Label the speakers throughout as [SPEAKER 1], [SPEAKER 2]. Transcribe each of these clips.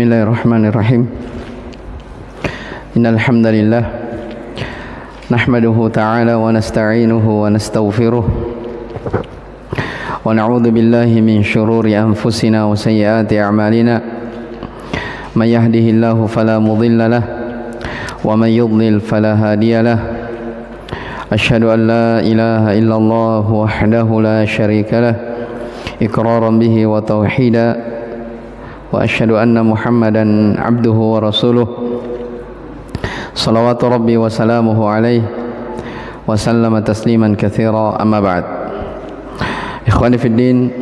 [SPEAKER 1] Bismillahirrahmanirrahim. Innal hamdalillah nahmaduhu ta'ala wa nasta'inuhu wa nastaghfiruh wa na'udzu billahi min shururi anfusina wa sayyiati a'malina. May yahdihillahu fala mudilla lahu wa may yudlil fala hadiya lahu. Asyhadu an la ilaha illallah wahdahu la syarika lahu iqraran bihi wa tauhida. Wa asyhadu anna Muhammadan abduhu wa rasuluh. Salawatu rabbi wa salamuhu alaihi wa sallama tasliman katsira, amma ba'd. Ikhwani fid din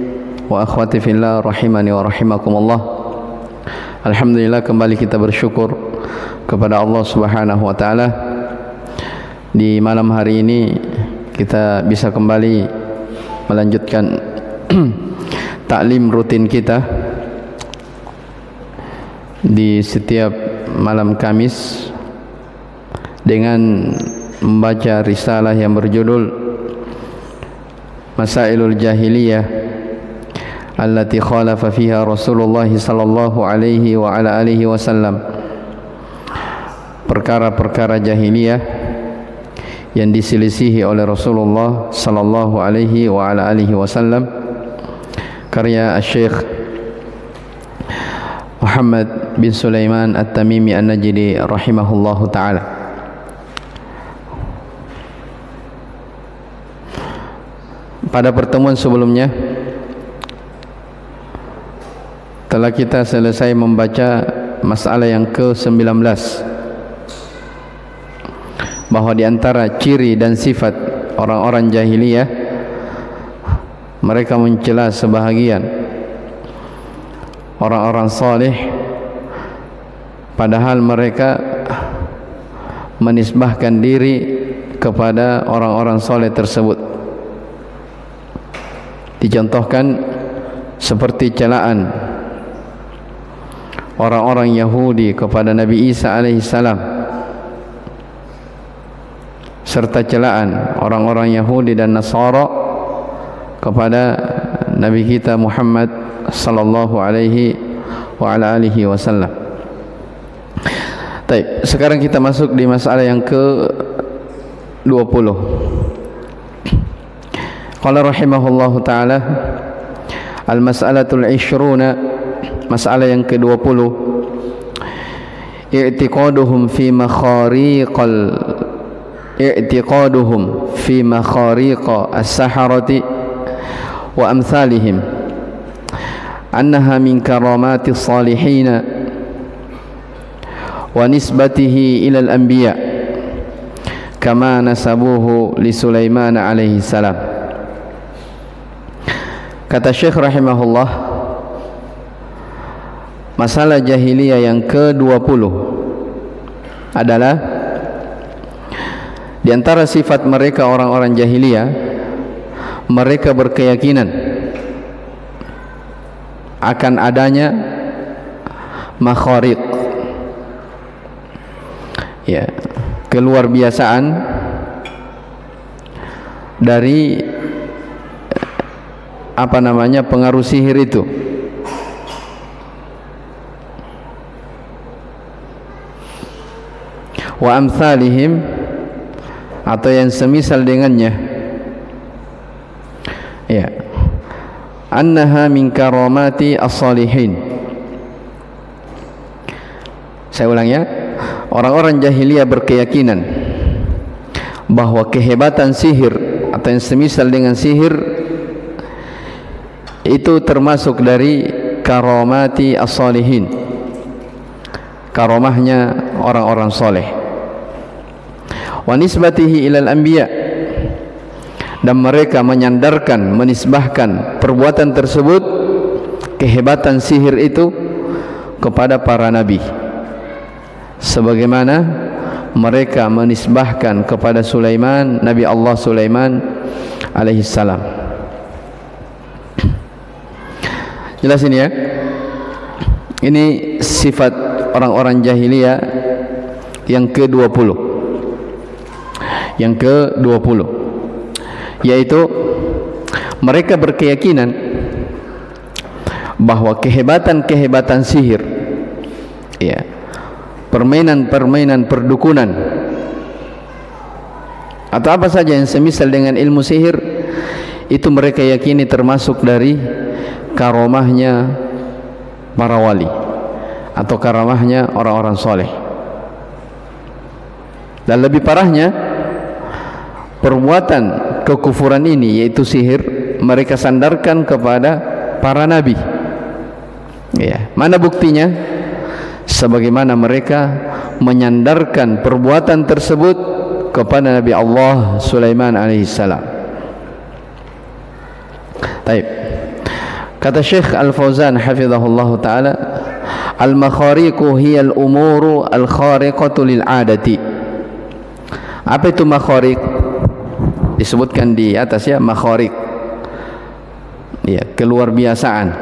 [SPEAKER 1] wa akhwati fillah rahimani wa rahimakumullah. Alhamdulillah, kembali kita bersyukur kepada Allah Subhanahu wa taala. Di malam hari ini kita bisa kembali melanjutkan taklim rutin kita di setiap malam Kamis dengan membaca risalah yang berjudul Masailul Jahiliyah allati khalafa fiha Rasulullah sallallahu alaihi wa ala alihi wasallam. Perkara-perkara jahiliyah yang diselisihi oleh Rasulullah sallallahu alaihi wa ala alihi wasallam, karya Syekh Muhammad bin Sulaiman At-Tamimi An-Najdi rahimahullahu ta'ala. Pada pertemuan sebelumnya telah kita selesai membaca masalah yang ke-19, bahwa di antara ciri dan sifat orang-orang jahiliyah, mereka mencela sebahagian orang-orang saleh, padahal mereka menisbahkan diri kepada orang-orang saleh tersebut. Dicontohkan seperti celaan orang-orang Yahudi kepada Nabi Isa alaihissalam, serta celaan orang-orang Yahudi dan Nasara kepada Nabi kita Muhammad sallallahu alaihi wa ala alihi wasallam. Baik, sekarang kita masuk di masalah yang ke-20. Qala rahimahullahu taala, al-mas'alatul 20, masalah yang ke-20, i'tiqaduhum fi makhariqa as-saharati wa amsalihim annaha min karamati salihina wa nisbatihi ila al-anbiya kama nasabuhu li Sulaiman alaihi salam. Kata Syekh rahimahullah, masalah jahiliyah yang ke-20 adalah di antara sifat mereka orang-orang jahiliyah, mereka berkeyakinan akan adanya makhariq, ya, keluar biasaan dari pengaruh sihir itu. Wa amsalihim, atau yang semisal dengannya, ya, annaha min karamati as-salihin. Saya ulang ya, orang-orang jahiliyah berkeyakinan bahwa kehebatan sihir atau yang semisal dengan sihir itu termasuk dari karamati as-salihin, karamahnya orang-orang soleh. Wa nisbatihi ilal anbiya, dan mereka menyandarkan, menisbahkan perbuatan tersebut, kehebatan sihir itu, kepada para nabi, sebagaimana mereka menisbahkan kepada Sulaiman, Nabi Allah Sulaiman alaihissalam. Jelas ini ya. Ini sifat orang-orang jahiliyah yang ke-20. Yang ke-20, yaitu mereka berkeyakinan bahwa kehebatan-kehebatan sihir ya, permainan-permainan perdukunan atau apa saja yang semisal dengan ilmu sihir, itu mereka yakini termasuk dari karomahnya para wali atau karamahnya orang-orang soleh. Dan lebih parahnya, perbuatan kekufuran ini yaitu sihir mereka sandarkan kepada para nabi. Ya, mana buktinya? Sebagaimana mereka menyandarkan perbuatan tersebut kepada Nabi Allah Sulaiman alaihissalam. Taib. Kata Syekh Al-Fauzan hafizahullah ta'ala, al-makhariqu hiya al-umuru al-khariqatu lil-'adati. Apa itu makhariq? Disebutkan di atas ya, makhariq, ya, keluar biasaan.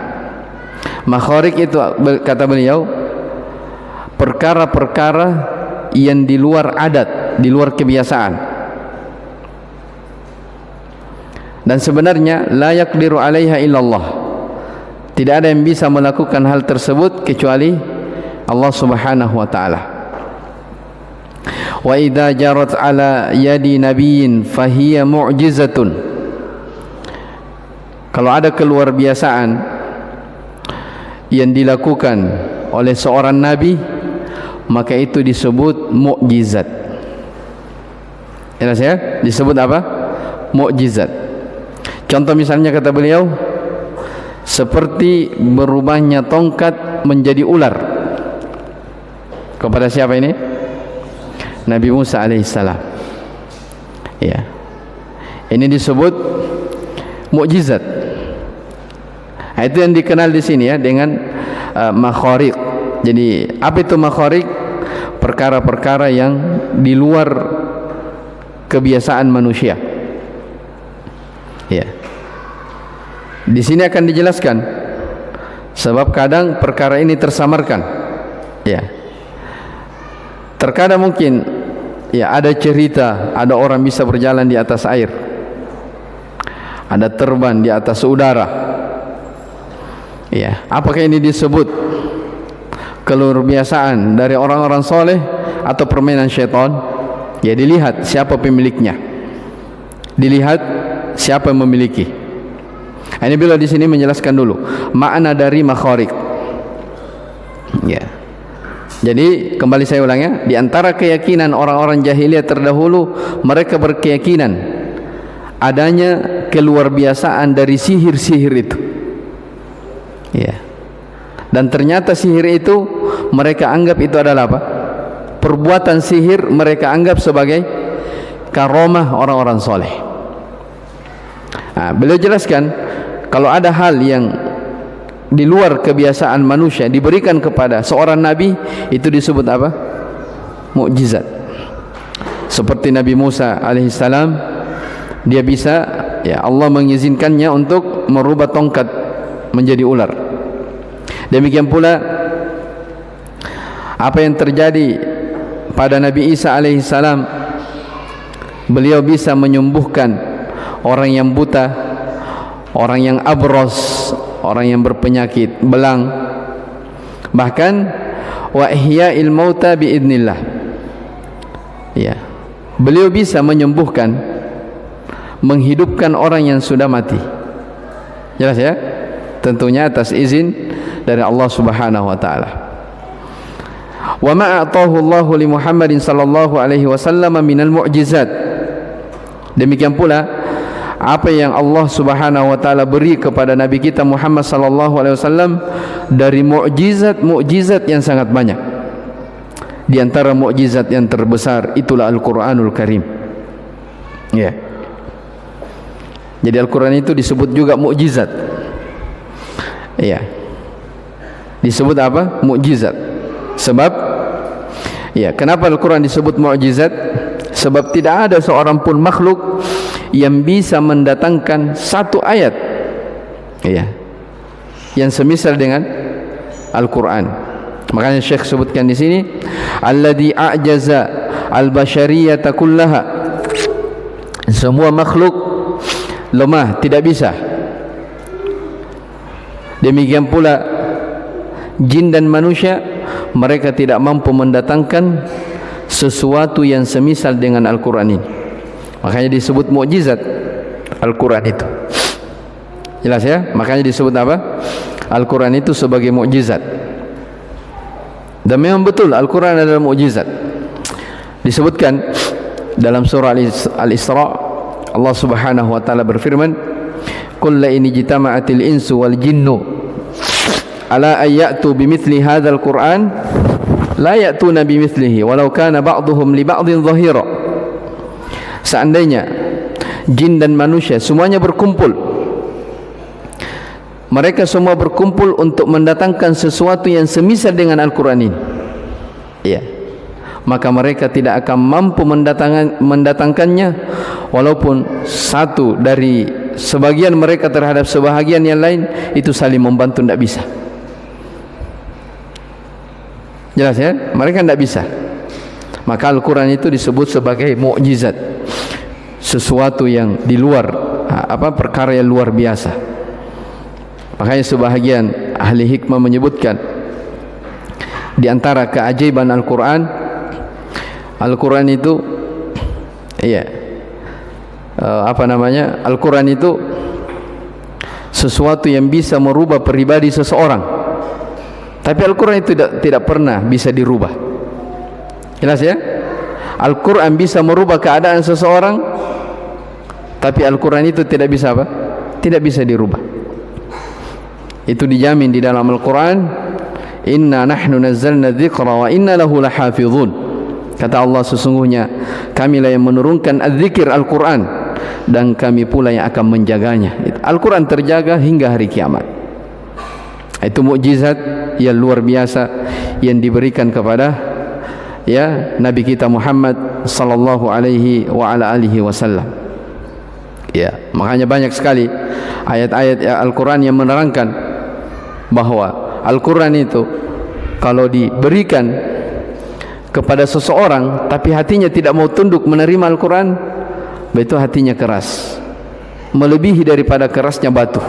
[SPEAKER 1] Makhariq itu kata beliau perkara-perkara yang di luar adat, di luar kebiasaan. Dan sebenarnya la yaqdiru 'alaiha illallah. Tidak ada yang bisa melakukan hal tersebut kecuali Allah Subhanahu wa taala. Wa idza jarat 'ala yadi nabiyyin fahiya mu'jizatun. Kalau ada keluar biasaan yang dilakukan oleh seorang nabi, maka itu disebut mukjizat. Jelas ya? Disebut apa? Mukjizat. Contoh misalnya kata beliau, seperti berubahnya tongkat menjadi ular. Kepada siapa ini? Nabi Musa alaihissalam. Ya. Ini disebut mukjizat. Nah, itu yang dikenal di sini ya dengan makhariq. Jadi apa itu makhariq? Perkara-perkara yang di luar kebiasaan manusia. Ya. Di sini akan dijelaskan sebab kadang perkara ini tersamarkan. Ya. Terkadang mungkin ya ada cerita, ada orang bisa berjalan di atas air, ada terbang di atas udara. Ya, apakah ini disebut keluar biasaan dari orang-orang soleh atau permainan syaitan? Ya, dilihat siapa pemiliknya, dilihat siapa yang memiliki. Ini beliau di sini menjelaskan dulu makna dari makhariq. Ya. Jadi kembali saya ulang ya, di antara keyakinan orang-orang jahiliyah terdahulu, mereka berkeyakinan adanya keluar biasaan dari sihir-sihir itu. Ya. Dan ternyata sihir itu mereka anggap itu adalah apa? Perbuatan sihir mereka anggap sebagai karomah orang-orang soleh. Nah, beliau jelaskan kalau ada hal yang di luar kebiasaan manusia diberikan kepada seorang nabi, itu disebut apa? Mukjizat. Seperti Nabi Musa alaihissalam, dia bisa, ya, Allah mengizinkannya untuk merubah tongkat menjadi ular. Demikian pula apa yang terjadi pada Nabi Isa alaihissalam, beliau bisa menyembuhkan orang yang buta, orang yang abros, orang yang berpenyakit belang, bahkan wa ihya'il mauta biidznillah. Ya, beliau bisa menyembuhkan, menghidupkan orang yang sudah mati. Jelas ya? Tentunya atas izin dari Allah Subhanahu wa taala. Wa ma a'tahu Allah li Muhammadin sallallahu alaihi wasallam minal mu'jizat. Demikian pula apa yang Allah Subhanahu wa taala beri kepada nabi kita Muhammad sallallahu alaihi wasallam dari mukjizat yang sangat banyak. Di antara mukjizat yang terbesar itulah Al-Qur'anul Karim. Ya. Jadi Al-Qur'an itu disebut juga mukjizat. Ya. Disebut apa? Mukjizat. Sebab ya, kenapa Al-Qur'an disebut mukjizat? Sebab tidak ada seorang pun makhluk yang bisa mendatangkan satu ayat, ya, yang semisal dengan Al-Qur'an. Makanya Syekh sebutkan di sini, alladzi a'jaza al-bashariyata kullaha. Semua makhluk lemah, tidak bisa. Demikian pula jin dan manusia mereka tidak mampu mendatangkan sesuatu yang semisal dengan Al-Quran ini. Makanya disebut mukjizat Al-Quran itu. Jelas ya? Makanya disebut apa? Al-Quran itu sebagai mukjizat. Dan memang betul Al-Quran adalah mukjizat. Disebutkan dalam surah Al-Isra, Allah Subhanahu wa taala berfirman, "Qul la in jitama'atil insu wal jinnu ala ayatu bimithli hadzal Qur'an la ya'tuna bimithlihi walau kana ba'dhum li ba'dhin dhahira." Seandainya jin dan manusia semuanya berkumpul, mereka semua berkumpul untuk mendatangkan sesuatu yang semisal dengan Al-Quran ini, ya, maka mereka tidak akan mampu mendatangkannya walaupun satu dari sebagian mereka terhadap sebahagian yang lain itu saling membantu, tidak bisa. Jelas ya? Mereka tidak bisa. Maka Al-Quran itu disebut sebagai mukjizat, sesuatu yang di luar perkara yang luar biasa. Makanya sebahagian ahli hikmah menyebutkan di antara keajaiban Al-Quran, Al-Quran itu Al-Quran itu sesuatu yang bisa merubah pribadi seseorang. Tapi Al-Quran itu tidak pernah bisa dirubah. Jelas ya? Al-Quran bisa merubah keadaan seseorang, tapi Al-Quran itu tidak bisa apa? Tidak bisa dirubah. Itu dijamin di dalam Al-Quran, "Inna nahnu nazzalna dzikra wa inna lahu lahafizun." Kata Allah, sesungguhnya kamilah yang menurunkan az-zikir Al-Quran dan kami pula yang akan menjaganya. Al-Quran terjaga hingga hari kiamat. Itu mukjizat yang luar biasa yang diberikan kepada Nabi kita Muhammad sallallahu alaihi wa ala alihi wasallam. Makanya banyak sekali ayat-ayat Al-Quran yang menerangkan bahwa Al-Quran itu kalau diberikan kepada seseorang tapi hatinya tidak mau tunduk menerima Al-Quran, itu hatinya keras, melebihi daripada kerasnya batu.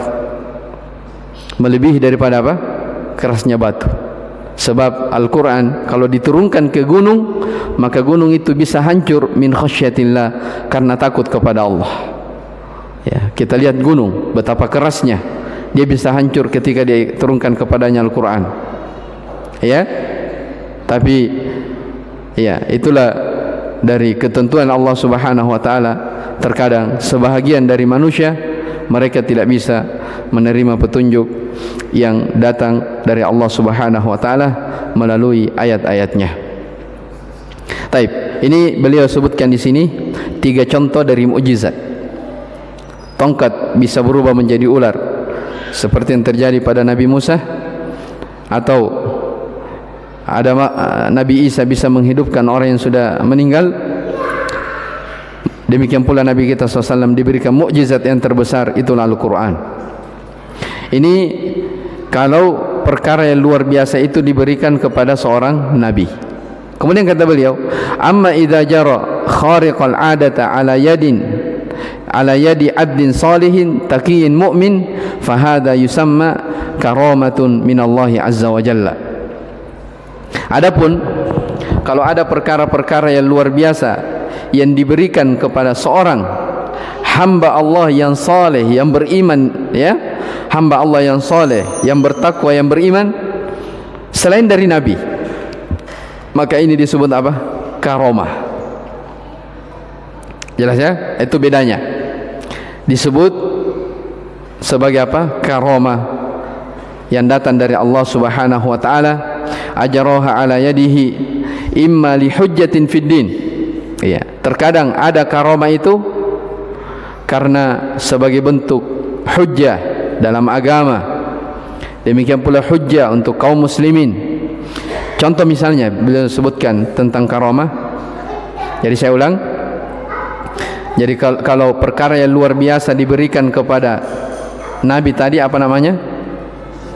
[SPEAKER 1] Melebihi daripada apa? Kerasnya batu. Sebab Al-Quran kalau diturunkan ke gunung, maka gunung itu bisa hancur min khasyatillah, karena takut kepada Allah. Kita lihat gunung betapa kerasnya, dia bisa hancur ketika diturunkan kepadanya Al-Quran. Tapi itulah dari ketentuan Allah Subhanahu wa taala. Terkadang sebahagian dari manusia mereka tidak bisa menerima petunjuk yang datang dari Allah Subhanahu wa taala melalui ayat-ayatnya. Taib, ini beliau sebutkan di sini 3 contoh dari mukjizat. Tongkat bisa berubah menjadi ular seperti yang terjadi pada Nabi Musa, atau ada Nabi Isa bisa menghidupkan orang yang sudah meninggal. Demikian pula Nabi kita SAW diberikan mukjizat yang terbesar, itulah Al-Quran. Ini kalau perkara yang luar biasa itu diberikan kepada seorang Nabi. Kemudian kata beliau, "Amma idza jara khariqal adata ala yadi abdin salihin taqiyyin mu'min fahada yusamma karamatun minallahi azza wa jalla." Adapun kalau ada perkara-perkara yang luar biasa yang diberikan kepada seorang hamba Allah yang saleh, yang beriman, hamba Allah yang saleh, yang bertakwa, yang beriman, selain dari Nabi, maka ini disebut apa? Karamah. Jelas ya? Itu bedanya. Disebut sebagai apa? Karamah yang datang dari Allah Subhanahu wa taala, ajaraha ala yadihi imma li hujjatin fid din. Terkadang ada karamah itu karena sebagai bentuk hujjah dalam agama. Demikian pula hujjah untuk kaum muslimin. Contoh misalnya beliau sebutkan tentang karamah. Jadi saya ulang. Jadi kalau perkara yang luar biasa diberikan kepada Nabi tadi apa namanya?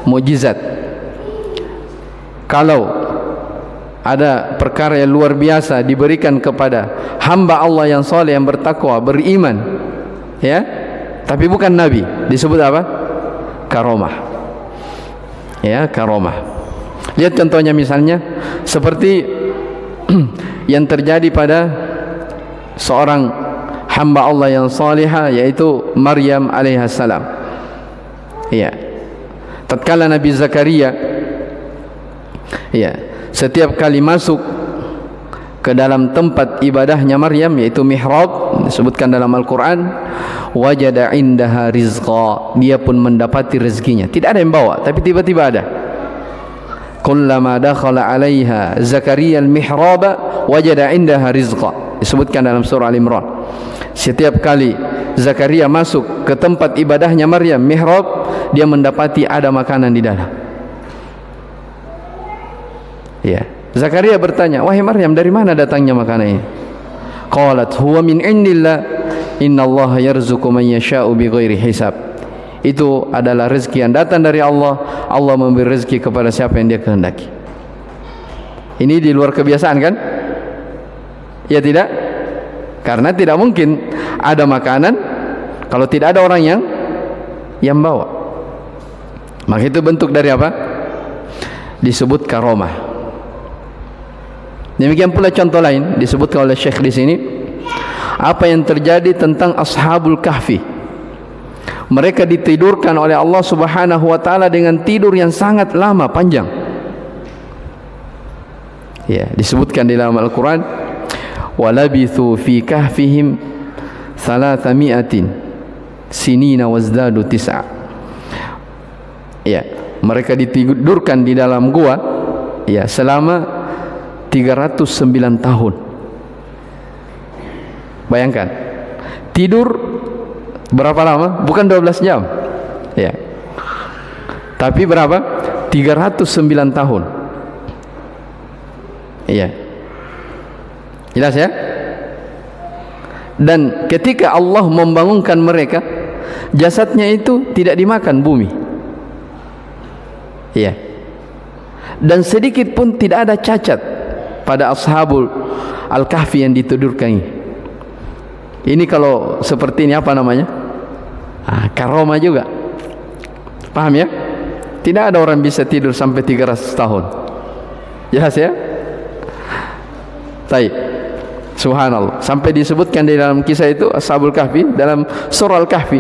[SPEAKER 1] Mukjizat. Kalau ada perkara yang luar biasa diberikan kepada hamba Allah yang saleh, yang bertakwa, beriman, tapi bukan Nabi, disebut apa? Karamah. Karamah. Lihat contohnya misalnya seperti yang terjadi pada seorang hamba Allah yang salihah, yaitu Maryam alaihissalam. Ya, tatkala Nabi Zakaria, ya, setiap kali masuk ke dalam tempat ibadahnya Maryam, yaitu mihrab, disebutkan dalam Al-Quran, wajada indaha rizqa, dia pun mendapati rezekinya. Tidak ada yang bawa, tapi tiba-tiba ada. Kullama dakhala 'alaiha Zakaria al-mihraba wajada indaha rizqa, disebutkan dalam surah Al-Imran. Setiap kali Zakaria masuk ke tempat ibadahnya Maryam, mihrab, dia mendapati ada makanan di dalam. Ya, Zakaria bertanya, wahai Maryam, dari mana datangnya makanan ini? Qalat huwa min indillah innallaha yarzuqu man yasha'u bighairi hisab. Itu adalah rezeki yang datang dari Allah. Allah memberi rezeki kepada siapa yang dia kehendaki. Ini di luar kebiasaan kan? Ya tidak? Karena tidak mungkin ada makanan kalau tidak ada orang yang bawa. Maka itu bentuk dari apa? Disebut karomah. Demikian pula contoh lain disebutkan oleh Syekh di sini, apa yang terjadi tentang Ashabul Kahfi. Mereka ditidurkan oleh Allah Subhanahu wa taala dengan tidur yang sangat lama, panjang. Ya, disebutkan di dalam Al-Qur'an, walabithu fi kahfihim 300 sinina wazdadu tis'a. Ya, mereka ditidurkan di dalam gua, ya, selama 309 tahun. Bayangkan, tidur berapa lama? Bukan 12 jam. Ya. Tapi berapa? 309 tahun. Iya. Jelas ya? Dan ketika Allah membangunkan mereka, jasadnya itu tidak dimakan bumi. Iya. Dan sedikit pun tidak ada cacat pada Ashabul Al-Kahfi yang ditidurkan ini. Ini kalau seperti ini apa namanya? Karomah juga. Paham ya? Tidak ada orang bisa tidur sampai 300 tahun. Jelas ya? Baik. Subhanallah. Sampai disebutkan di dalam kisah itu Ashabul Kahfi dalam surah Al-Kahfi.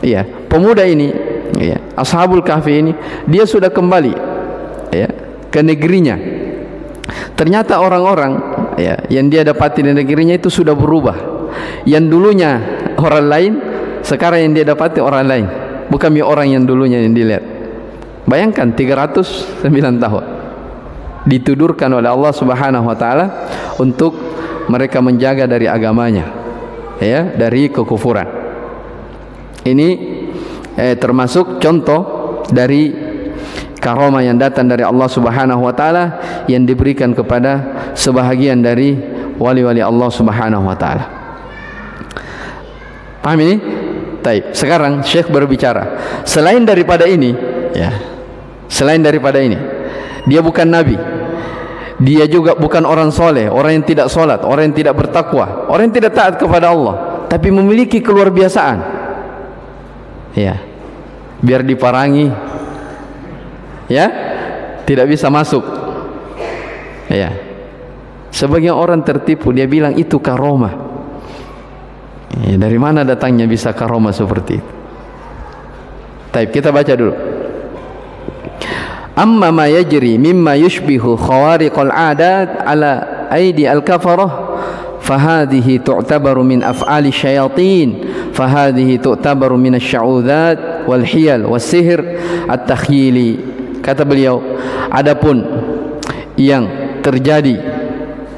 [SPEAKER 1] Iya, pemuda ini, ya, Ashabul Kahfi ini, dia sudah kembali, ya, ke negerinya. Ternyata orang-orang, ya, yang dia dapati di negerinya itu sudah berubah. Yang dulunya orang lain, sekarang yang dia dapati orang lain, bukan orang yang dulunya yang dilihat. Bayangkan 309 tahun ditidurkan oleh Allah Subhanahu wa taala untuk mereka menjaga dari agamanya, ya, dari kekufuran. Ini termasuk contoh dari karomah yang datang dari Allah Subhanahu wa taala yang diberikan kepada sebahagian dari wali-wali Allah Subhanahu wa taala. Paham ini? Taib. Sekarang Syekh berbicara, selain daripada ini, ya, selain daripada ini, dia bukan nabi, dia juga bukan orang soleh, orang yang tidak solat, orang yang tidak bertakwa, orang yang tidak taat kepada Allah, tapi memiliki keluar biasaan, ya, biar diparangi, ya, tidak bisa masuk, ya. Sebagian orang tertipu, dia bilang itu karomah. Ya, dari mana datangnya bisa karomah seperti itu? Taib, kita baca dulu. Amma ma yajri mimma yushbihu khawariqal adat ala aidi al-kafarah fahadhihi tu'tabaru min af'ali syayatin fahadhihi tu'tabaru min asy-sya'udzat wal hiyal was sihr at-takhyili. Kata beliau, adapun yang terjadi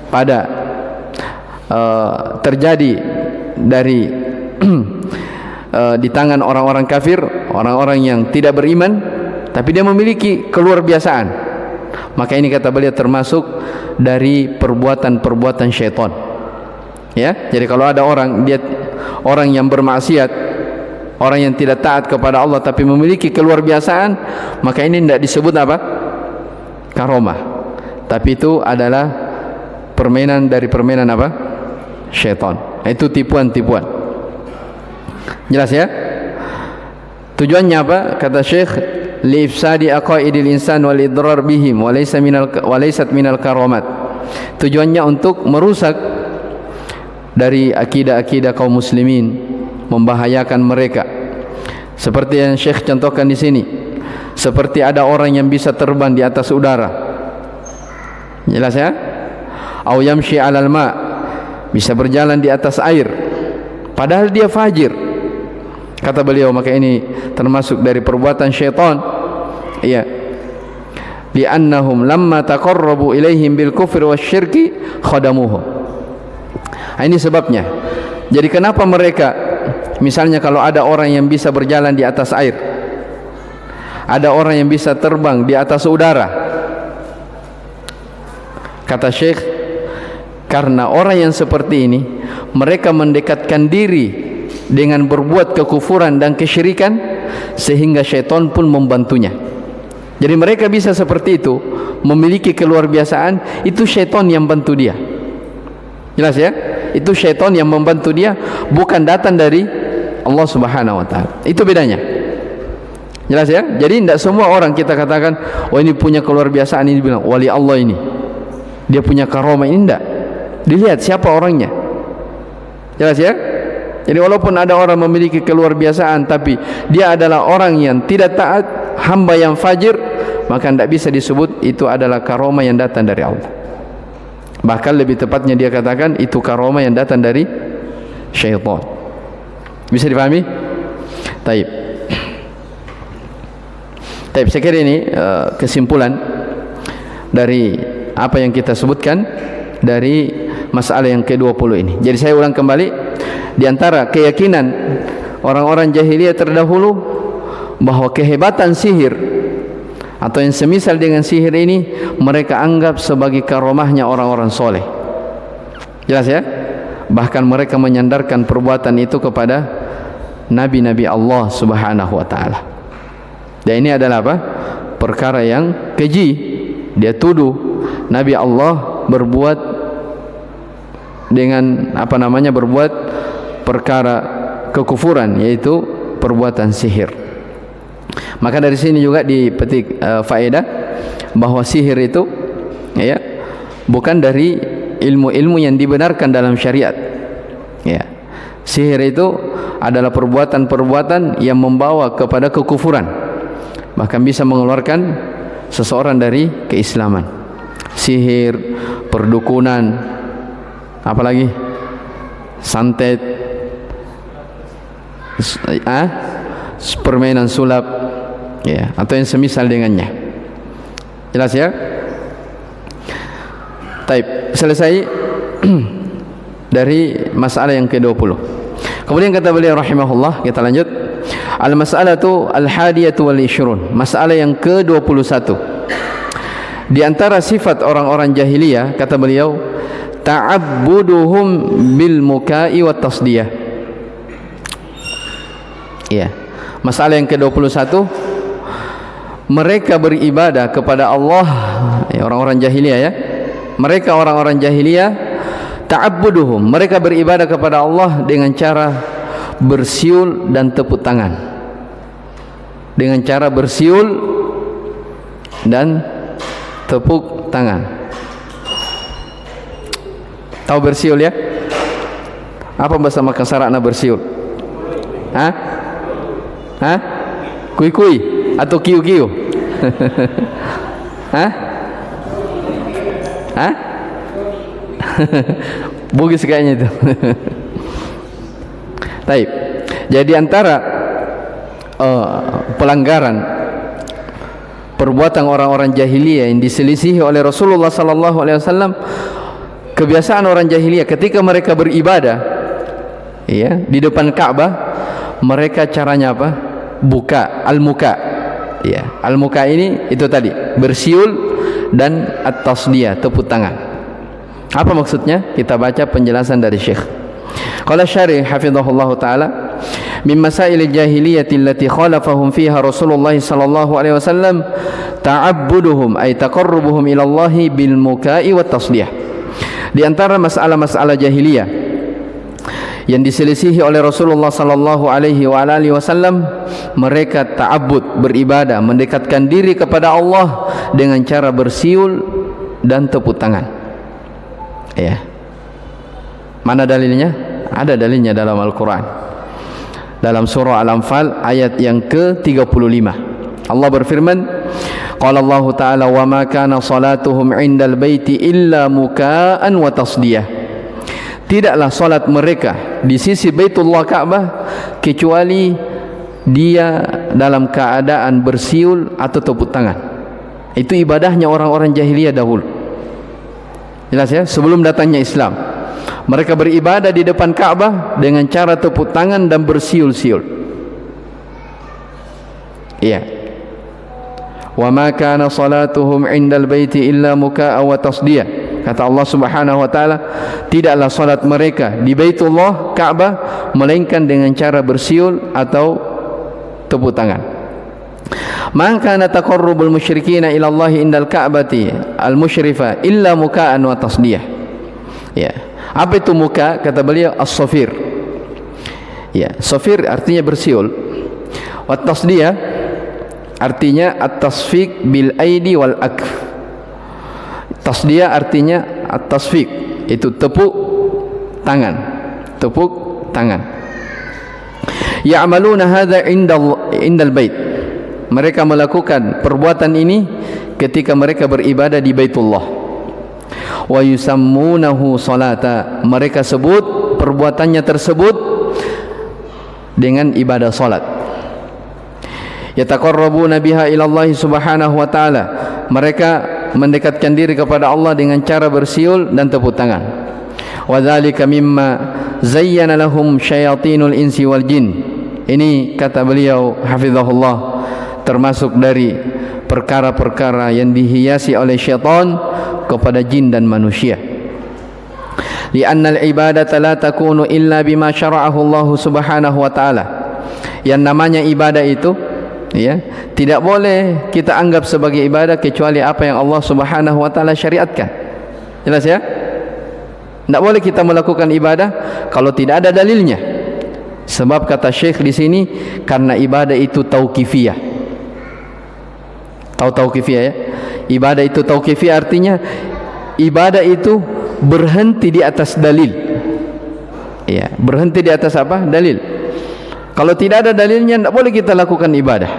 [SPEAKER 1] pada terjadi dari di tangan orang-orang kafir, orang-orang yang tidak beriman, tapi dia memiliki keluar biasaan, maka ini kata beliau termasuk dari perbuatan-perbuatan syaitan. Ya, jadi kalau ada orang, dia orang yang bermaksiat, orang yang tidak taat kepada Allah tapi memiliki keluar biasaan, maka ini tidak disebut apa? Karomah, tapi itu adalah permainan dari permainan apa? Syaitan. Itu tipuan-tipuan. Jelas ya? Tujuannya apa? Kata Syekh, li ifsadi aqaidil insan wal idrar bihim wa laysat minal karamat. Tujuannya untuk merusak dari akidah-akidah kaum muslimin, membahayakan mereka. Seperti yang Syekh contohkan di sini, seperti ada orang yang bisa terbang di atas udara. Jelas ya? Au yamshi 'alal ma, bisa berjalan di atas air padahal dia fajir. Kata beliau, maka ini termasuk dari perbuatan syaitan. Iya. Li'annahum lamma taqarrabu ilaihim bil kufri wasyirki khadamuhu. Ini sebabnya. Jadi kenapa mereka, misalnya kalau ada orang yang bisa berjalan di atas air, ada orang yang bisa terbang di atas udara, kata Syekh, karena orang yang seperti ini mereka mendekatkan diri dengan berbuat kekufuran dan kesyirikan, sehingga syaitan pun membantunya. Jadi mereka bisa seperti itu, memiliki keluarbiasaan, itu syaitan yang bantu dia. Jelas ya? Itu syaitan yang membantu dia, bukan datang dari Allah Subhanahu wa taala. Itu bedanya. Jelas ya? Jadi tidak semua orang kita katakan, oh ini punya keluarbiasaan, ini bilang wali Allah ini, dia punya karomah, ini tidak. Dilihat siapa orangnya. Jelas ya? Jadi walaupun ada orang memiliki keluarbiasaan, tapi dia adalah orang yang tidak taat, hamba yang fajir, maka tidak bisa disebut itu adalah karomah yang datang dari Allah. Bahkan lebih tepatnya dia katakan itu karomah yang datang dari syaitan. Bisa dipahami? Taib. Saya kira ini kesimpulan dari apa yang kita sebutkan dari masalah yang ke-20 ini. Jadi saya ulang kembali, di antara keyakinan orang-orang jahiliyah terdahulu bahwa kehebatan sihir atau yang semisal dengan sihir ini mereka anggap sebagai karomahnya orang-orang soleh. Jelas ya? Bahkan mereka menyandarkan perbuatan itu kepada nabi-nabi Allah Subhanahu wa taala. Dan ini adalah apa? Perkara yang keji. Dia tuduh nabi Allah berbuat dengan berbuat perkara kekufuran, yaitu perbuatan sihir. Maka dari sini juga dipetik faedah bahwa sihir itu ya bukan dari ilmu-ilmu yang dibenarkan dalam syariat. Ya. Sihir itu adalah perbuatan-perbuatan yang membawa kepada kekufuran, bahkan bisa mengeluarkan seseorang dari keislaman. Sihir, perdukunan, apalagi santet, permainan sulap, ya, atau yang semisal dengannya. Jelas ya? Taib. Selesai dari masalah yang ke-20. Kemudian kata beliau rahimahullah, kita lanjut. Al-mas'alatu al-hadiyatu wal 20. Masalah yang ke-21. Di antara sifat orang-orang jahiliyah, kata beliau, ta'abbuduhum bil muka'i wat tasdiyah. Ya. Masalah yang ke-21, mereka beribadah kepada Allah, ya, orang-orang jahiliyah ya. Mereka orang-orang jahiliyah, ta'abbuduhum, mereka beribadah kepada Allah dengan cara bersiul dan tepuk tangan. Dengan cara bersiul dan tepuk tangan. Tahu bersiul ya? Apa bahasa Makassar bersiul? Hah? Hah? Kui-kui atau kiu-kiu? Hah? Hah? Bugis kayaknya itu. Baik. Jadi antara pelanggaran perbuatan orang-orang jahiliyah yang diselisihi oleh Rasulullah sallallahu alaihi wasallam, kebiasaan orang jahiliyah ketika mereka beribadah ya di depan Ka'bah, mereka caranya apa? Buka, al-muka. Ya, al-muka ini itu tadi, bersiul dan at-tasdiyah, tepuk tangan. Apa maksudnya? Kita baca penjelasan dari Syekh. Qala syarih hafizahullah taala, min masail al-jahiliyah allati khalafahum fiha Rasulullah sallallahu alaihi wasallam ta'abbuduhum ay taqarrubuhum ila Allah bil muka'i wat tasdiyah. Di antara masalah-masalah jahiliyah yang diselisihi oleh Rasulullah sallallahu alaihi wasallam, mereka ta'abbud, beribadah, mendekatkan diri kepada Allah dengan cara bersiul dan tepuk tangan. Ya. Mana dalilnya? Ada dalilnya dalam Al-Qur'an. Dalam surah Al-Anfal ayat yang ke-35. Allah berfirman, qala Allah Ta'ala wa ma kana salatuhum 'indal baiti illa muka'an wa tasdiyah. Tidaklah salat mereka di sisi Baitullah Ka'bah kecuali dia dalam keadaan bersiul atau tepuk tangan. Itu ibadahnya orang-orang jahiliyah dahulu. Jelas ya, sebelum datangnya Islam. Mereka beribadah di depan Ka'bah dengan cara tepuk tangan dan bersiul-siul. Iya. Wa ma kana salatuhum 'indal baiti illa mukaa'a wa tasdiyah. Kata Allah Subhanahu wa taala, tidaklah salat mereka di Baitullah Ka'bah melainkan dengan cara bersiul atau tepuk tangan. Man kana taqarrubul musyrikina ila Allah indal Ka'bati al-musyrifa illa muka'an wa tasdiyah. Ya. Apa itu muka? Kata beliau as-safir. Ya, safir artinya bersiul. Wa tasdiyah artinya at-tasfiq bil aidi wal akf. Tasdiyah artinya at-tasfiq, itu tepuk tangan. Tepuk tangan. Ya'maluna hadza indal bait. Mereka melakukan perbuatan ini ketika mereka beribadah di Baitullah. Wa yusammunahu salata. Mereka sebut perbuatannya tersebut dengan ibadah salat. Yataqarrabuna biha ila Allah Subhanahu wa taala. Mereka mendekatkan diri kepada Allah dengan cara bersiul dan tepuk tangan. Wa dzalika mimma zayyana lahum syayatinul insi wal jin. Ini kata beliau hafizahullah termasuk dari perkara-perkara yang dihiasi oleh syaitan kepada jin dan manusia. Li'anna al-ibadata la takunu illa bima syara'ahu Allah Subhanahu wa taala. Yang namanya ibadah itu, ya, tidak boleh kita anggap sebagai ibadah kecuali apa yang Allah Subhanahu wa taala syariatkan. Jelas ya? Tidak boleh kita melakukan ibadah kalau tidak ada dalilnya. Sebab kata Syekh di sini, karena ibadah itu tauqifiyah. Tahu tauqifiyah ya? Ibadah itu tauqifiyah artinya ibadah itu berhenti di atas dalil. Ya, berhenti di atas apa? Dalil. Kalau tidak ada dalilnya tidak boleh kita lakukan ibadah.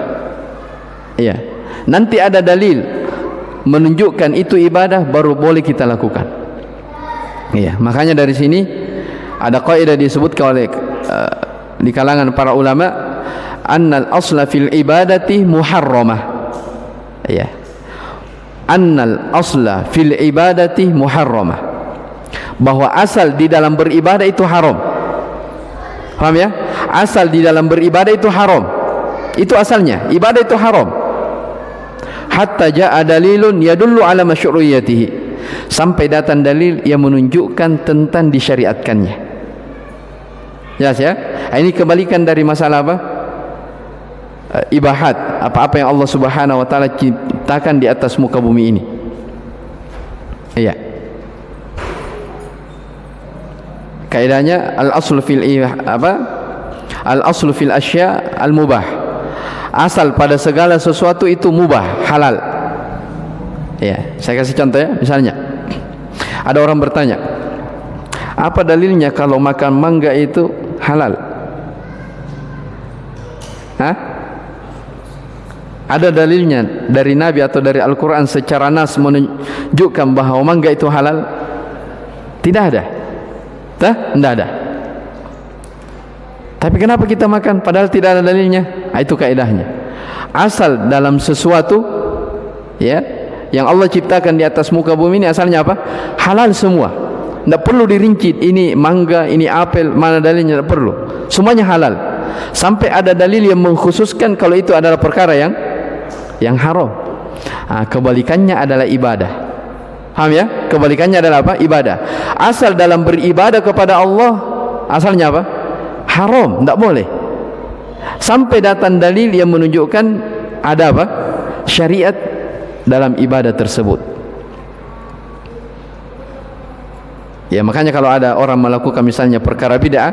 [SPEAKER 1] Ya. Nanti ada dalil menunjukkan itu ibadah baru boleh kita lakukan. Ya, makanya dari sini ada kaidah disebutkan oleh di kalangan para ulama, annal asla fil ibadati muharramah. Ya. Annal asla fil ibadati muharramah. Bahwa asal di dalam beribadah itu haram. Paham ya? Asal di dalam beribadah itu haram. Itu asalnya, ibadah itu haram. Hatta ja'a dalilun yadullu ala masyru'iyatihi. Sampai datang dalil yang menunjukkan tentang disyariatkannya. Jelas ya? Ini kebalikan dari masalah apa? Ibahat, apa-apa yang Allah Subhanahu wa taala ciptakan di atas muka bumi ini. Iya. Kaidahnya al-aslu fil al-aslu fil asya al-mubah. Asal pada segala sesuatu itu mubah, halal. Ya, saya kasih contoh ya, misalnya ada orang bertanya, apa dalilnya kalau makan mangga itu halal? Hah? Ada dalilnya dari Nabi atau dari Al-Quran secara nas menunjukkan bahawa mangga itu halal? Tidak ada. Tidak ada. Tapi kenapa kita makan padahal tidak ada dalilnya? Itu kaidahnya. Asal dalam sesuatu, ya, yang Allah ciptakan di atas muka bumi ini asalnya apa? Halal semua. Tidak perlu dirinci ini mangga, ini apel, mana dalilnya, tidak perlu. Semuanya halal. Sampai ada dalil yang mengkhususkan kalau itu adalah perkara yang haram. Kebalikannya adalah ibadah. Paham ya? Kebalikannya adalah apa? Ibadah. Asal dalam beribadah kepada Allah asalnya apa? Haram, tidak boleh. Sampai datang dalil yang menunjukkan ada apa? Syariat dalam ibadah tersebut. Ya, makanya kalau ada orang melakukan misalnya perkara bid'ah,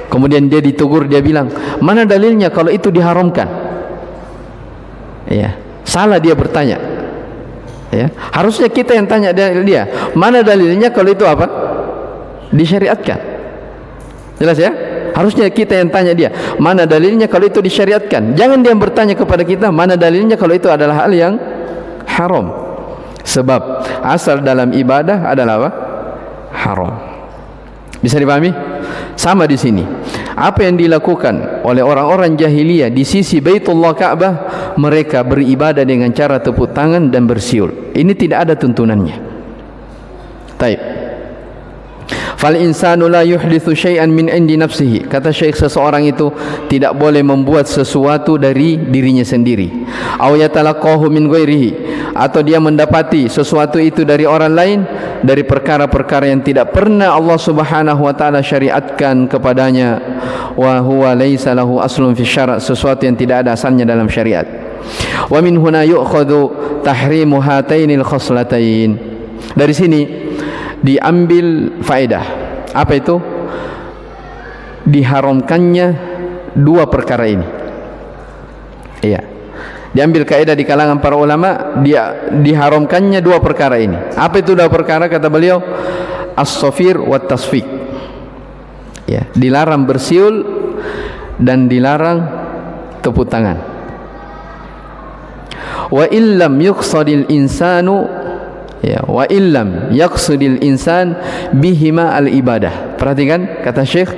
[SPEAKER 1] Kemudian dia ditegur, dia bilang, mana dalilnya kalau itu diharamkan? Ya, salah dia bertanya. Ya, harusnya kita yang tanya dia, mana dalilnya kalau itu apa? Disyariatkan. Jelas ya? Harusnya kita yang tanya dia, mana dalilnya kalau itu disyariatkan. Jangan dia bertanya kepada kita, mana dalilnya kalau itu adalah hal yang haram. Sebab asal dalam ibadah adalah apa? Haram. Bisa dipahami? Sama di sini. Apa yang dilakukan oleh orang-orang jahiliyah di sisi Baitullah Ka'bah, mereka beribadah dengan cara tepuk tangan dan bersiul. Ini tidak ada tuntunannya. Taib. Fal insanu la yuhditsu syai'an min indi nafsihi. Kata Syekh, seseorang itu tidak boleh membuat sesuatu dari dirinya sendiri. Aw yatalaqahu min ghairihi, atau dia mendapati sesuatu itu dari orang lain, dari perkara-perkara yang tidak pernah Allah Subhanahu wa taala syariatkan kepadanya. Wa huwa laisa lahu aslun fi syara', sesuatu yang tidak ada asalnya dalam syariat. Wa min huna yu'khadhu tahrimu hatainil khoslatain. Dari sini diambil faedah. Apa itu? Diharamkannya dua perkara ini. Iya. Diambil kaidah di kalangan para ulama, dia diharamkannya dua perkara ini. Apa itu dua perkara? Kata beliau, as-safir wa tasfiq. Ya, dilarang bersiul dan dilarang tepuk tangan. Wa illam yuqsadil insanu, ya, wa illam yaqsudil insan bihima al ibadah. Perhatikan kata Syekh,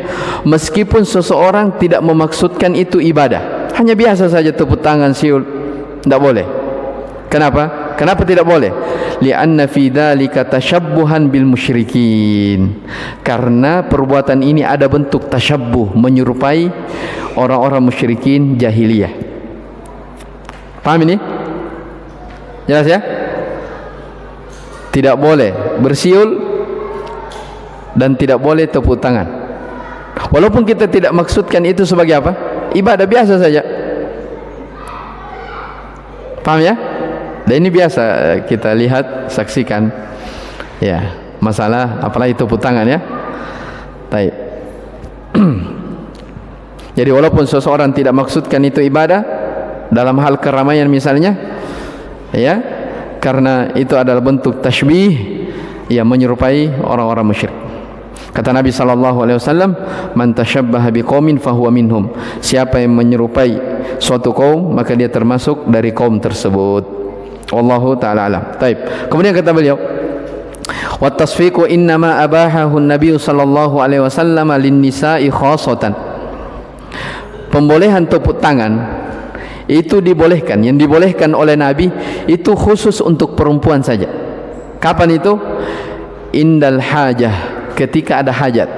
[SPEAKER 1] meskipun seseorang tidak memaksudkan itu ibadah, hanya biasa saja tepuk tangan, siul, tidak boleh. Kenapa? Kenapa tidak boleh? Li'anna fi dzalika tashabbuhan bil musyrikin. Karena perbuatan ini ada bentuk tasyabbuh, menyerupai orang-orang musyrikin jahiliyah. Paham ini? Jelas ya? Tidak boleh bersiul dan tidak boleh tepuk tangan. Walaupun kita tidak maksudkan itu sebagai apa? Ibadah biasa saja. Paham ya? Dan ini biasa kita lihat, saksikan. Ya, masalah apalagi tepuk tangan ya. Baik. Jadi walaupun seseorang tidak maksudkan itu ibadah dalam hal keramaian misalnya, ya, karena itu adalah bentuk tasybih, ya, menyerupai orang-orang musyrik. Kata Nabi sallallahu alaihi wasallam, man tasyabbaha biqaumin fahuwa minhum. Siapa yang menyerupai suatu kaum, maka dia termasuk dari kaum tersebut. Wallahu taala alam. Baik. Kemudian kata beliau, wa tasfiqu innama abahahu an-nabiy sallallahu alaihi wasallam lin-nisa'i khassatan. Pembolehan tepuk tangan itu dibolehkan, yang dibolehkan oleh Nabi itu khusus untuk perempuan saja. Kapan itu? Indal hajah, ketika ada hajat.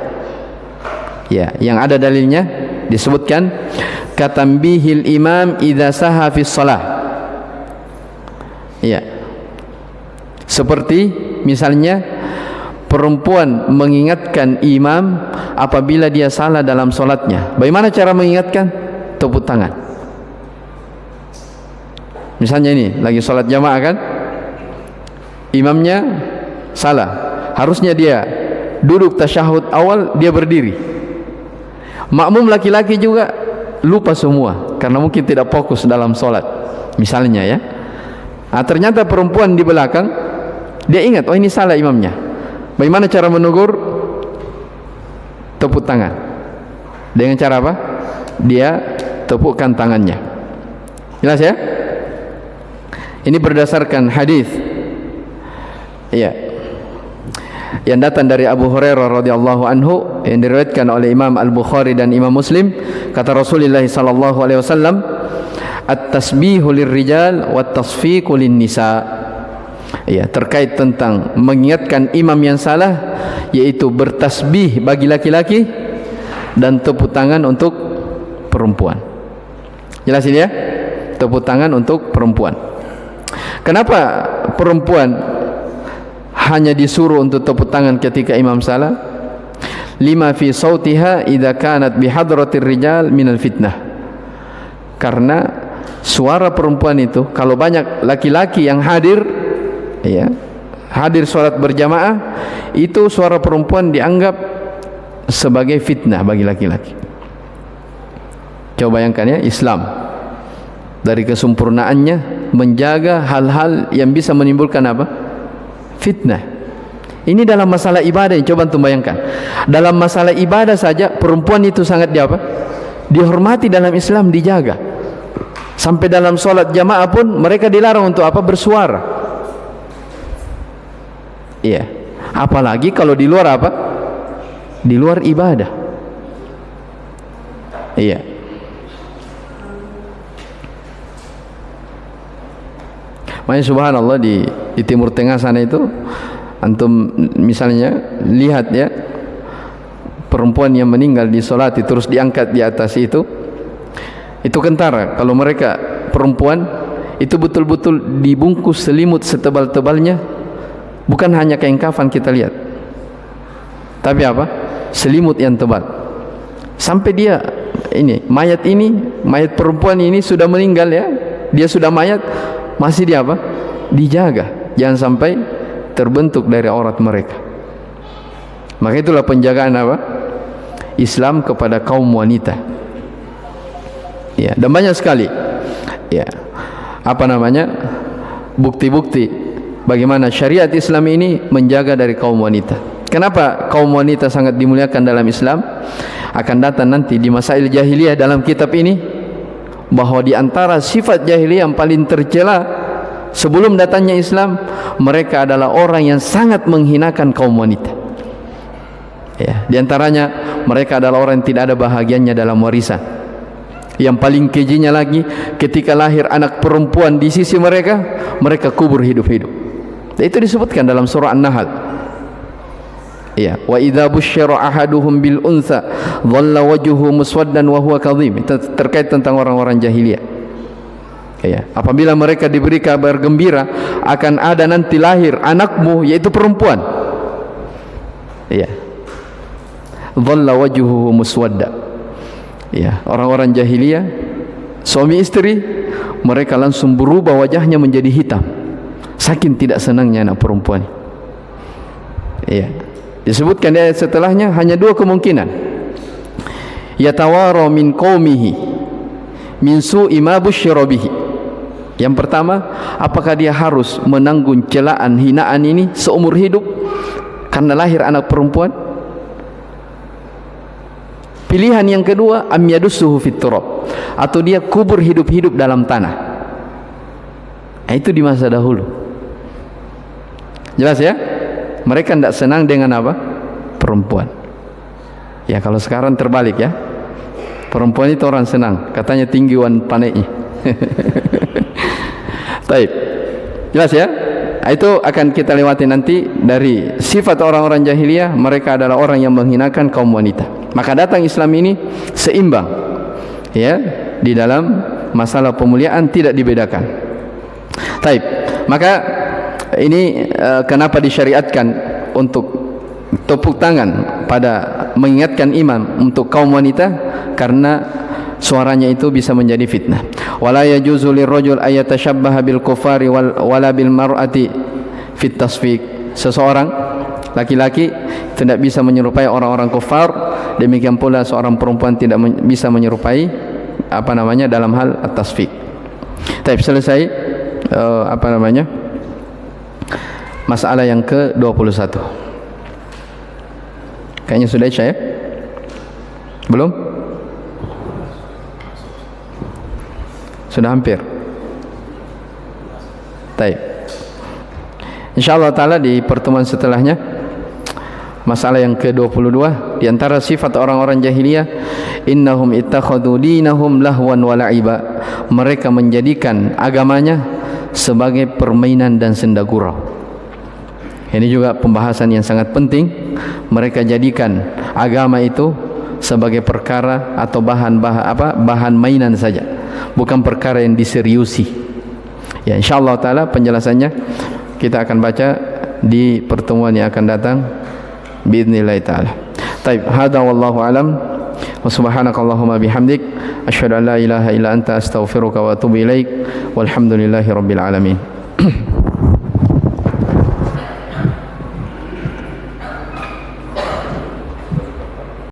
[SPEAKER 1] Ya, yang ada dalilnya disebutkan katambihil imam idza saha fi shalah. Ya. Seperti misalnya perempuan mengingatkan imam apabila dia salah dalam solatnya. Bagaimana cara mengingatkan? Tepuk tangan. Misalnya ini lagi sholat jamaah kan, imamnya salah, harusnya dia duduk tasyahud awal, dia berdiri. Makmum laki-laki juga lupa semua karena mungkin tidak fokus dalam sholat misalnya ya. Nah, ternyata perempuan di belakang dia ingat, oh ini salah imamnya. Bagaimana cara menegur? Tepuk tangan. Dengan cara apa? Dia tepukkan tangannya. Jelas ya? Ini berdasarkan hadis, ya, yang datang dari Abu Hurairah radhiyallahu anhu, yang diriwayatkan oleh Imam Al-Bukhari dan Imam Muslim. Kata Rasulullah sallallahu alaihi wasallam, at-tasbihu lirrijal wat tasfiqu lin-nisa. Ya, terkait tentang mengingatkan imam yang salah, yaitu bertasbih bagi laki-laki dan tepuk tangan untuk perempuan. Jelas ini ya? Tepuk tangan untuk perempuan. Kenapa perempuan hanya disuruh untuk tepuk tangan ketika imam salah? Lima fi sautiha idza kanat bihadratir rijal minal fitnah. Karena suara perempuan itu kalau banyak laki-laki yang hadir, ya, hadir sholat berjamaah, itu suara perempuan dianggap sebagai fitnah bagi laki-laki. Coba bayangkan ya, Islam dari kesempurnaannya menjaga hal-hal yang bisa menimbulkan apa? Fitnah. Ini dalam masalah ibadah. Coba antum bayangkan, dalam masalah ibadah saja perempuan itu sangat dihormati dalam Islam, dijaga. Sampai dalam sholat jamaah pun mereka dilarang untuk apa? Bersuara. Iya. Apalagi kalau di luar apa? Di luar ibadah. Iya. Makanya subhanallah di Timur Tengah sana itu, antum misalnya lihat ya, perempuan yang meninggal disolati terus diangkat di atas itu kentara. Kalau mereka perempuan itu betul-betul dibungkus selimut setebal-tebalnya, bukan hanya kain kafan kita lihat, tapi apa? Selimut yang tebal. Sampai dia mayat perempuan ini sudah meninggal ya, dia sudah mayat, masih dia apa? Dijaga, jangan sampai terbentuk dari aurat mereka. Maka itulah penjagaan apa? Islam kepada kaum wanita. Ya, dan banyak sekali ya, bukti-bukti bagaimana syariat Islam ini menjaga dari kaum wanita. Kenapa kaum wanita sangat dimuliakan dalam Islam? Akan datang nanti di masail jahiliyah dalam kitab ini, bahwa di antara sifat jahiliyah yang paling tercela sebelum datangnya Islam, mereka adalah orang yang sangat menghinakan kaum wanita. Ya, di antaranya mereka adalah orang yang tidak ada bahagiannya dalam warisan. Yang paling kejinya lagi, ketika lahir anak perempuan di sisi mereka, mereka kubur hidup-hidup. Itu disebutkan dalam surah An-Nahl. Ya, wa idza busyira ahaduhum bil untha dhalla wajhuhu muswaddan wa huwa kadhim. Itu terkait tentang orang-orang jahiliyah. Ya, apabila mereka diberi kabar gembira akan ada nanti lahir anakmu yaitu perempuan. Ya. Dhalla wajhuhu muswadda. Ya, orang-orang jahiliyah suami istri mereka langsung berubah wajahnya menjadi hitam. Saking tidak senangnya anak perempuan. Ya. Disebutkan di ayat setelahnya hanya dua kemungkinan. Yatawara min qaumihi min su'i ma busyira bihi. Yang pertama, apakah dia harus menanggung celaan hinaan ini seumur hidup karena lahir anak perempuan? Pilihan yang kedua, am yadussuhu fit turab, atau dia kubur hidup-hidup dalam tanah. Nah, itu di masa dahulu. Jelas ya? Mereka tidak senang dengan apa? Perempuan. Ya, kalau sekarang terbalik ya. Perempuan itu orang senang, katanya tinggi wan paneknya. Baik. Jelas ya? Itu akan kita lewati nanti. Dari sifat orang-orang jahiliyah, mereka adalah orang yang menghinakan kaum wanita. Maka datang Islam ini seimbang ya, di dalam masalah pemuliaan tidak dibedakan. Baik. Maka ini kenapa disyariatkan untuk tepuk tangan pada mengingatkan imam untuk kaum wanita, karena suaranya itu bisa menjadi fitnah. Wala yajuzu lirrajul ayatashabbaha bil kufari wala bil mar'ati fit tasfiq. Seseorang laki-laki tidak bisa menyerupai orang-orang kufar, demikian pula seorang perempuan tidak bisa menyerupai dalam hal at-tasfiq. Baik, selesai masalah yang ke-21. Kayaknya sudah Isya ya? Belum? Sudah hampir. Baik. Insyaallah taala di pertemuan setelahnya masalah yang ke-22, di antara sifat orang-orang jahiliyah, innahum ittakhadhu dinahum lahwan wa la'iba. Mereka menjadikan agamanya sebagai permainan dan senda gurau. Ini juga pembahasan yang sangat penting. Mereka jadikan agama itu sebagai perkara atau bahan mainan saja, bukan perkara yang diseriusi. Ya, insyaallah taala penjelasannya kita akan baca di pertemuan yang akan datang biidznillah taala. Baik, hada wallahu alam. Wa subhanakallahumma bihamdik asyhadu an la ilaha illa anta astaghfiruka wa atubu ilaik. Walhamdulillahirabbil alamin.